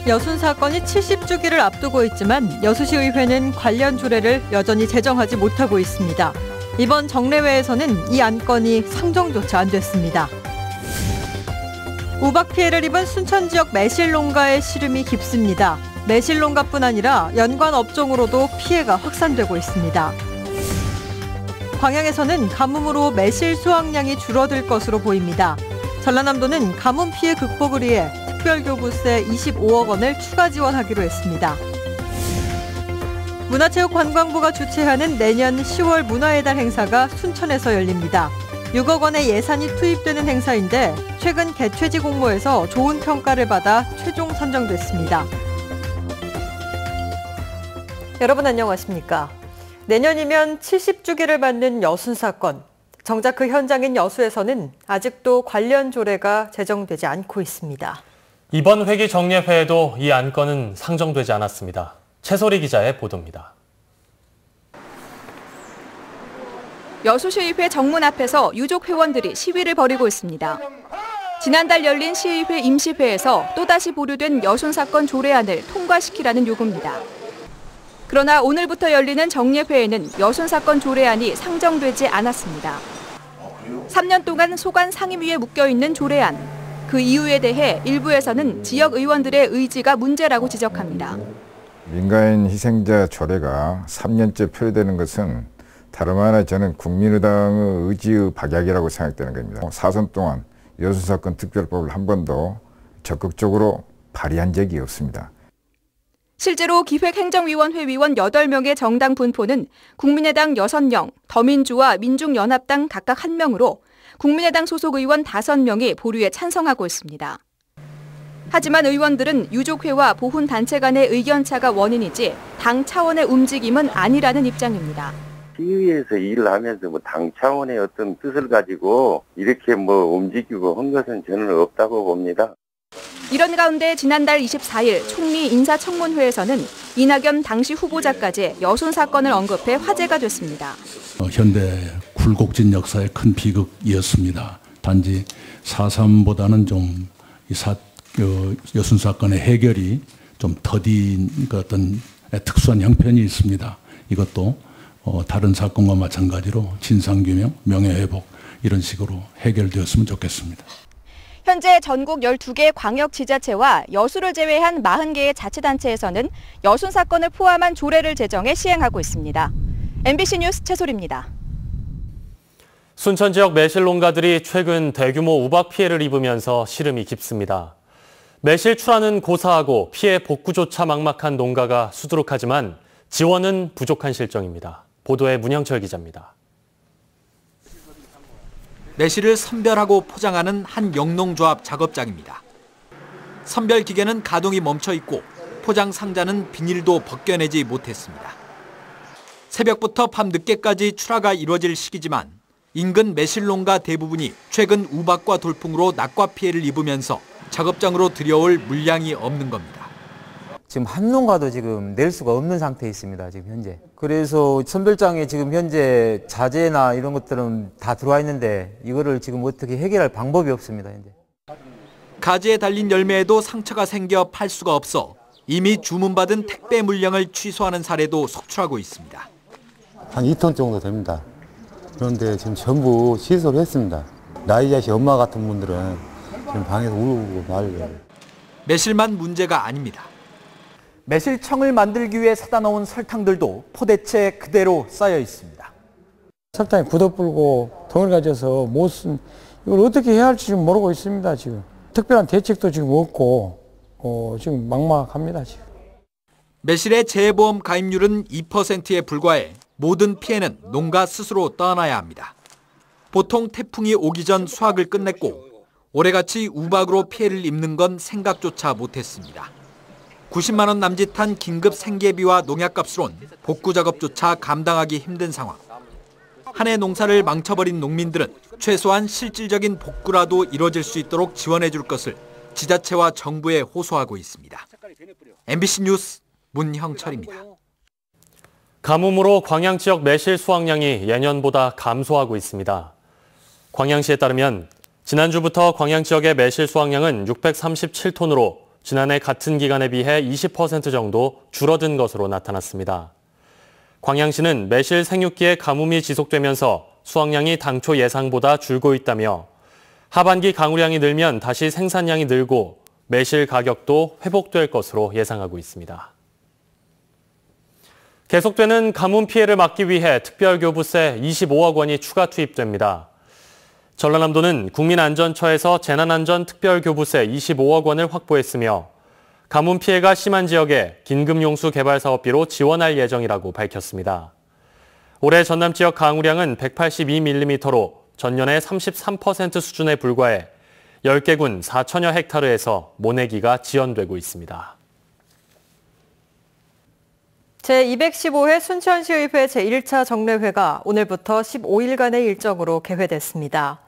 여순 사건이 70주기를 앞두고 있지만 여수시의회는 관련 조례를 여전히 제정하지 못하고 있습니다. 이번 정례회에서는 이 안건이 상정조차 안 됐습니다. 우박 피해를 입은 순천 지역 매실농가의 시름이 깊습니다. 매실농가뿐 아니라 연관 업종으로도 피해가 확산되고 있습니다. 광양에서는 가뭄으로 매실 수확량이 줄어들 것으로 보입니다. 전라남도는 가뭄 피해 극복을 위해 특별교부세 25억 원을 추가 지원하기로 했습니다. 문화체육관광부가 주최하는 내년 10월 문화의 달 행사가 순천에서 열립니다. 6억 원의 예산이 투입되는 행사인데 최근 개최지 공모에서 좋은 평가를 받아 최종 선정됐습니다. 여러분 안녕하십니까? 내년이면 70주기를 맞는 여순 사건. 정작 그 현장인 여수에서는 아직도 관련 조례가 제정되지 않고 있습니다. 이번 회기 정례회에도 이 안건은 상정되지 않았습니다. 최소리 기자의 보도입니다. 여수시의회 정문 앞에서 유족 회원들이 시위를 벌이고 있습니다. 지난달 열린 시의회 임시회에서 또다시 보류된 여순 사건 조례안을 통과시키라는 요구입니다. 그러나 오늘부터 열리는 정례회에는 여순 사건 조례안이 상정되지 않았습니다. 3년 동안 소관 상임위에 묶여있는 조례안. 그 이유에 대해 일부에서는 지역 의원들의 의지가 문제라고 지적합니다. 민간인 희생자 조례가 3년째 표류되는 것은 다름 아니라 저는 국민의당의 의지의 박약이라고 생각되는 겁니다. 4선 동안 여순 사건 특별법을 한 번도 적극적으로 발의한 적이 없습니다. 실제로 기획행정위원회 위원 8명의 정당 분포는 국민의당 6명, 더민주와 민중연합당 각각 1명으로 국민의당 소속 의원 5명이 보류에 찬성하고 있습니다. 하지만 의원들은 유족회와 보훈단체 간의 의견차가 원인이지 당 차원의 움직임은 아니라는 입장입니다. 시의회에서 일을 하면서 당 차원의 어떤 뜻을 가지고 이렇게 움직이고 한 것은 저는 없다고 봅니다. 이런 가운데 지난달 24일 총리 인사청문회에서는 이낙연 당시 후보자까지 여순 사건을 언급해 화제가 됐습니다. 현대 굴곡진 역사의 큰 비극이었습니다. 단지 4.3보다는 좀 여순 사건의 해결이 좀 더딘 어떤 특수한 형편이 있습니다. 이것도 다른 사건과 마찬가지로 진상규명, 명예회복 이런 식으로 해결되었으면 좋겠습니다. 현재 전국 12개 광역지자체와 여수를 제외한 40개의 자치단체에서는 여순 사건을 포함한 조례를 제정해 시행하고 있습니다. MBC 뉴스 최소리입니다. 순천 지역 매실 농가들이 최근 대규모 우박 피해를 입으면서 시름이 깊습니다. 매실 출하는 고사하고 피해 복구조차 막막한 농가가 수두룩하지만 지원은 부족한 실정입니다. 보도에 문형철 기자입니다. 매실을 선별하고 포장하는 한 영농조합 작업장입니다. 선별 기계는 가동이 멈춰 있고 포장 상자는 비닐도 벗겨내지 못했습니다. 새벽부터 밤 늦게까지 출하가 이루어질 시기지만 인근 매실 농가 대부분이 최근 우박과 돌풍으로 낙과 피해를 입으면서 작업장으로 들여올 물량이 없는 겁니다. 지금 한 농가도 지금 낼 수가 없는 상태에 있습니다. 지금 현재. 그래서 선별장에 지금 현재 자재나 이런 것들은 다 들어와 있는데 이거를 지금 어떻게 해결할 방법이 없습니다. 현재. 가지에 달린 열매에도 상처가 생겨 팔 수가 없어 이미 주문받은 택배 물량을 취소하는 사례도 속출하고 있습니다. 한 2톤 정도 됩니다. 그런데 지금 전부 취소를 했습니다. 나이 자식 엄마 같은 분들은 지금 방에서 울고 난리예요. 매실만 문제가 아닙니다. 매실청을 만들기 위해 사다 놓은 설탕들도 포대채 그대로 쌓여 있습니다. 설탕이 굳어불고 덩을 가져서 못 쓴 이걸 어떻게 해야 할지 지금 모르고 있습니다. 지금 특별한 대책도 지금 없고 지금 막막합니다. 지금. 매실의 재보험 가입률은 2%에 불과해 모든 피해는 농가 스스로 떠안아야 합니다. 보통 태풍이 오기 전 수확을 끝냈고 올해같이 우박으로 피해를 입는 건 생각조차 못했습니다. 90만 원 남짓한 긴급 생계비와 농약값으론 복구 작업조차 감당하기 힘든 상황. 한 해 농사를 망쳐버린 농민들은 최소한 실질적인 복구라도 이뤄질 수 있도록 지원해 줄 것을 지자체와 정부에 호소하고 있습니다. MBC 뉴스 문형철입니다. 가뭄으로 광양 지역 매실 수확량이 예년보다 감소하고 있습니다. 광양시에 따르면 지난주부터 광양 지역의 매실 수확량은 637톤으로 지난해 같은 기간에 비해 20% 정도 줄어든 것으로 나타났습니다. 광양시는 매실 생육기의 가뭄이 지속되면서 수확량이 당초 예상보다 줄고 있다며 하반기 강우량이 늘면 다시 생산량이 늘고 매실 가격도 회복될 것으로 예상하고 있습니다. 계속되는 가뭄 피해를 막기 위해 특별교부세 25억 원이 추가 투입됩니다. 전라남도는 국민안전처에서 재난안전 특별교부세 25억 원을 확보했으며 가뭄 피해가 심한 지역에 긴급용수 개발 사업비로 지원할 예정이라고 밝혔습니다. 올해 전남 지역 강우량은 182mm로 전년의 33% 수준에 불과해 10개군 4천여 헥타르에서 모내기가 지연되고 있습니다. 제215회 순천시의회 제1차 정례회가 오늘부터 15일간의 일정으로 개회됐습니다.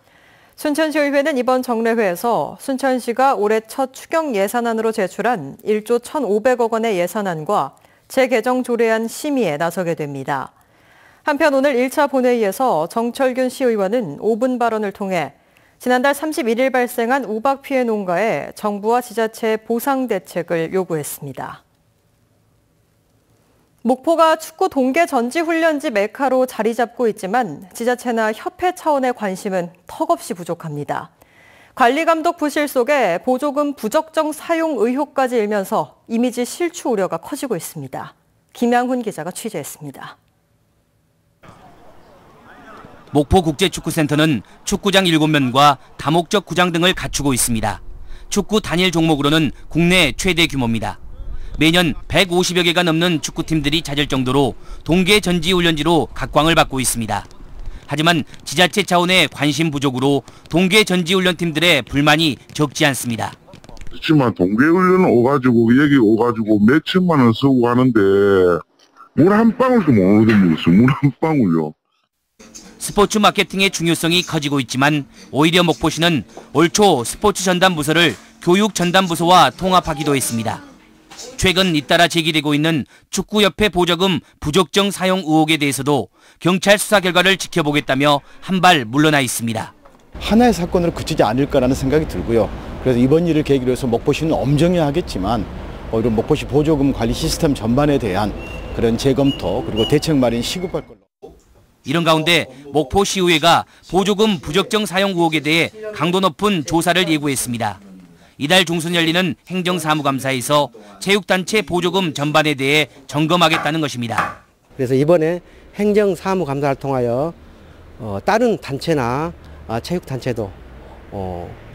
순천시의회는 이번 정례회에서 순천시가 올해 첫 추경 예산안으로 제출한 1조 1,500억 원의 예산안과 재개정 조례안 심의에 나서게 됩니다. 한편 오늘 1차 본회의에서 정철균 시의원은 5분 발언을 통해 지난달 31일 발생한 우박 피해 농가에 정부와 지자체의 보상 대책을 요구했습니다. 목포가 축구 동계 전지훈련지 메카로 자리 잡고 있지만 지자체나 협회 차원의 관심은 턱없이 부족합니다. 관리감독 부실 속에 보조금 부적정 사용 의혹까지 일면서 이미지 실추 우려가 커지고 있습니다. 김양훈 기자가 취재했습니다. 목포국제축구센터는 축구장 7면과 다목적 구장 등을 갖추고 있습니다. 축구 단일 종목으로는 국내 최대 규모입니다. 매년 150여 개가 넘는 축구팀들이 찾을 정도로 동계 전지훈련지로 각광을 받고 있습니다. 하지만 지자체 차원의 관심 부족으로 동계 전지훈련팀들의 불만이 적지 않습니다. 그렇지만 동계훈련 오가지고 여기 오가지고 몇 천만 원 쓰고 하는데 물 한 방울도 못 얻어먹었어요. 물 한 방울요. 스포츠 마케팅의 중요성이 커지고 있지만 오히려 목포시는 올 초 스포츠 전담 부서를 교육 전담 부서와 통합하기도 했습니다. 최근 잇따라 제기되고 있는 축구협회 보조금 부적정 사용 의혹에 대해서도 경찰 수사 결과를 지켜보겠다며 한 발 물러나 있습니다. 하나의 사건으로 그치지 않을까라는 생각이 들고요. 그래서 이번 일을 계기로 해서 목포시는 엄정해야 하겠지만 이런 목포시 보조금 관리 시스템 전반에 대한 그런 재검토 그리고 대책 마련이 시급할 걸로. 이런 가운데 목포시의회가 보조금 부적정 사용 의혹에 대해 강도 높은 조사를 예고했습니다. 이달 중순 열리는 행정사무감사에서 체육단체 보조금 전반에 대해 점검하겠다는 것입니다. 그래서 이번에 행정사무감사를 통하여 다른 단체나 체육단체도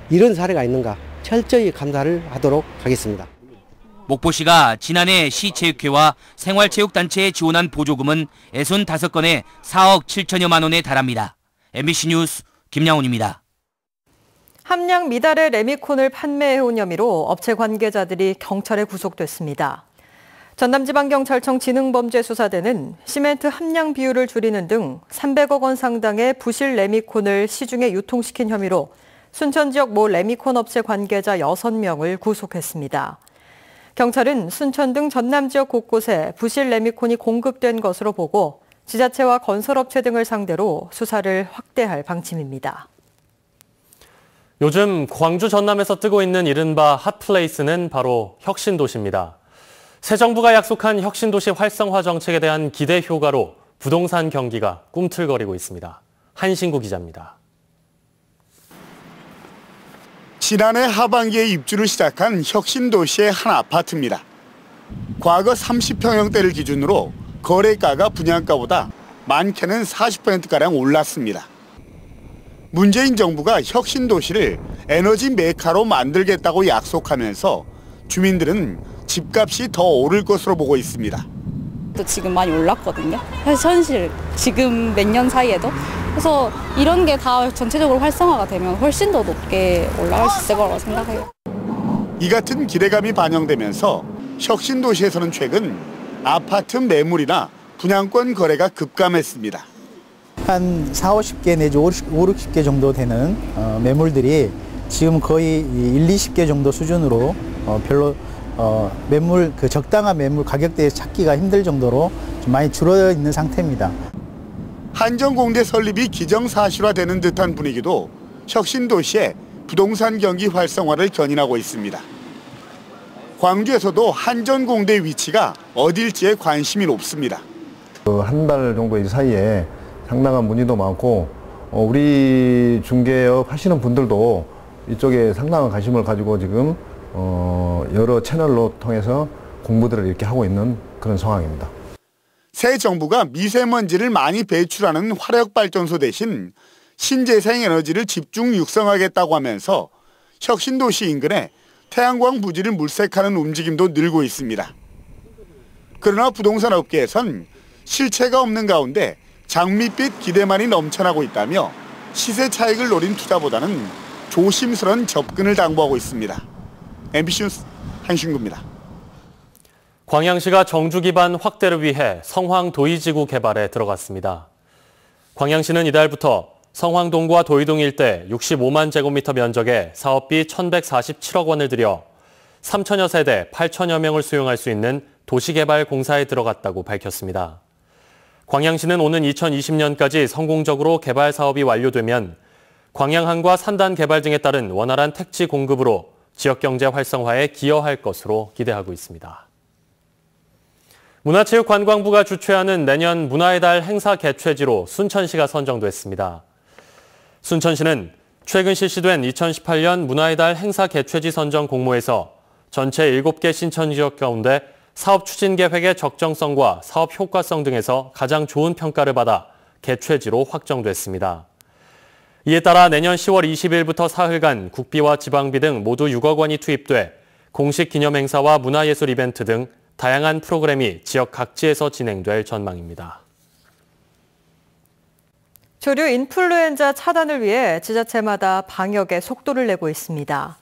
이런 사례가 있는가 철저히 감사를 하도록 하겠습니다. 목포시가 지난해 시체육회와 생활체육단체에 지원한 보조금은 65건에 4억 7천여만 원에 달합니다. MBC 뉴스 김양훈입니다. 함량 미달의 레미콘을 판매해온 혐의로 업체 관계자들이 경찰에 구속됐습니다. 전남지방경찰청 지능범죄수사대는 시멘트 함량 비율을 줄이는 등 300억 원 상당의 부실 레미콘을 시중에 유통시킨 혐의로 순천 지역 모 레미콘 업체 관계자 6명을 구속했습니다. 경찰은 순천 등 전남 지역 곳곳에 부실 레미콘이 공급된 것으로 보고 지자체와 건설업체 등을 상대로 수사를 확대할 방침입니다. 요즘 광주 전남에서 뜨고 있는 이른바 핫플레이스는 바로 혁신도시입니다. 새 정부가 약속한 혁신도시 활성화 정책에 대한 기대 효과로 부동산 경기가 꿈틀거리고 있습니다. 한신구 기자입니다. 지난해 하반기에 입주를 시작한 혁신도시의 한 아파트입니다. 과거 30평형대를 기준으로 거래가가 분양가보다 많게는 40%가량 올랐습니다. 문재인 정부가 혁신도시를 에너지 메카로 만들겠다고 약속하면서 주민들은 집값이 더 오를 것으로 보고 있습니다. 또 지금 많이 올랐거든요. 사실 현실 지금 몇 년 사이에도 그래서 이런 게 다 전체적으로 활성화가 되면 훨씬 더 높게 올라갈 수 있을 거라고 생각해요. 이 같은 기대감이 반영되면서 혁신도시에서는 최근 아파트 매물이나 분양권 거래가 급감했습니다. 한 40-50개 내지 50-60개 정도 되는 매물들이 지금 거의 1-20개 정도 수준으로 별로 매물 적당한 매물 가격대에 찾기가 힘들 정도로 좀 많이 줄어 있는 상태입니다. 한정공대 설립이 기정사실화되는 듯한 분위기도 혁신도시의 부동산 경기 활성화를 견인하고 있습니다. 광주에서도 한전공대 위치가 어딜지에 관심이 높습니다. 한 달 정도 사이에 상당한 문의도 많고 우리 중개업 하시는 분들도 이쪽에 상당한 관심을 가지고 지금 여러 채널로 통해서 공부들을 이렇게 하고 있는 그런 상황입니다. 새 정부가 미세먼지를 많이 배출하는 화력발전소 대신 신재생에너지를 집중 육성하겠다고 하면서 혁신도시 인근에 태양광 부지를 물색하는 움직임도 늘고 있습니다. 그러나 부동산 업계에선 실체가 없는 가운데 장밋빛 기대만이 넘쳐나고 있다며 시세 차익을 노린 투자보다는 조심스런 접근을 당부하고 있습니다. MBC 뉴스 한신구입니다. 광양시가 정주 기반 확대를 위해 성황 도의지구 개발에 들어갔습니다. 광양시는 이달부터 성황동과 도의동 일대 65만 제곱미터 면적에 사업비 1,147억 원을 들여 3천여 세대 8천여 명을 수용할 수 있는 도시개발 공사에 들어갔다고 밝혔습니다. 광양시는 오는 2020년까지 성공적으로 개발 사업이 완료되면 광양항과 산단 개발 등에 따른 원활한 택지 공급으로 지역경제 활성화에 기여할 것으로 기대하고 있습니다. 문화체육관광부가 주최하는 내년 문화의 달 행사 개최지로 순천시가 선정됐습니다. 순천시는 최근 실시된 2018년 문화의 달 행사 개최지 선정 공모에서 전체 7개 신천 지역 가운데 사업 추진 계획의 적정성과 사업 효과성 등에서 가장 좋은 평가를 받아 개최지로 확정됐습니다. 이에 따라 내년 10월 20일부터 사흘간 국비와 지방비 등 모두 6억 원이 투입돼 공식 기념 행사와 문화예술 이벤트 등 다양한 프로그램이 지역 각지에서 진행될 전망입니다. 조류 인플루엔자 차단을 위해 지자체마다 방역에 속도를 내고 있습니다.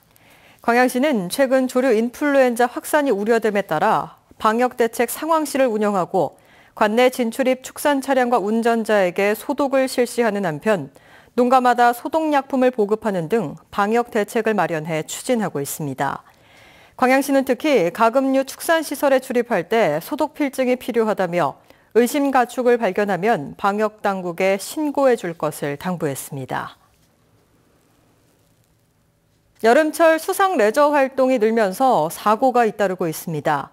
광양시는 최근 조류 인플루엔자 확산이 우려됨에 따라 방역대책 상황실을 운영하고 관내 진출입 축산 차량과 운전자에게 소독을 실시하는 한편 농가마다 소독약품을 보급하는 등 방역 대책을 마련해 추진하고 있습니다. 광양시는 특히 가금류 축산시설에 출입할 때 소독 필증이 필요하다며 의심 가축을 발견하면 방역당국에 신고해 줄 것을 당부했습니다. 여름철 수상 레저 활동이 늘면서 사고가 잇따르고 있습니다.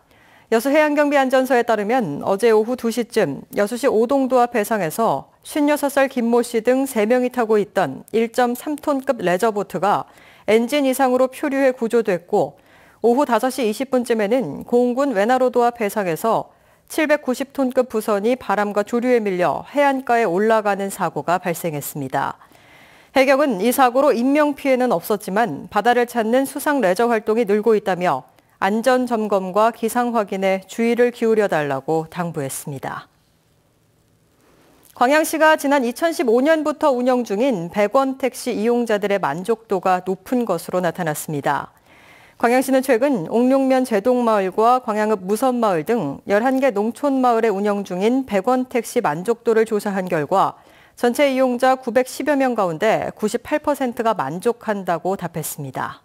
여수해양경비안전서에 따르면 어제 오후 2시쯤 여수시 오동도 앞 해상에서 56살 김모 씨 등 3명이 타고 있던 1.3톤급 레저보트가 엔진 이상으로 표류해 구조됐고 오후 5시 20분쯤에는 고흥군 외나로도 앞 해상에서 790톤급 부선이 바람과 조류에 밀려 해안가에 올라가는 사고가 발생했습니다. 해경은 이 사고로 인명피해는 없었지만 바다를 찾는 수상 레저 활동이 늘고 있다며 안전 점검과 기상 확인에 주의를 기울여 달라고 당부했습니다. 광양시가 지난 2015년부터 운영 중인 100원 택시 이용자들의 만족도가 높은 것으로 나타났습니다. 광양시는 최근 옥룡면 제동마을과 광양읍 무선마을 등 11개 농촌마을에 운영 중인 100원 택시 만족도를 조사한 결과 전체 이용자 910여 명 가운데 98%가 만족한다고 답했습니다.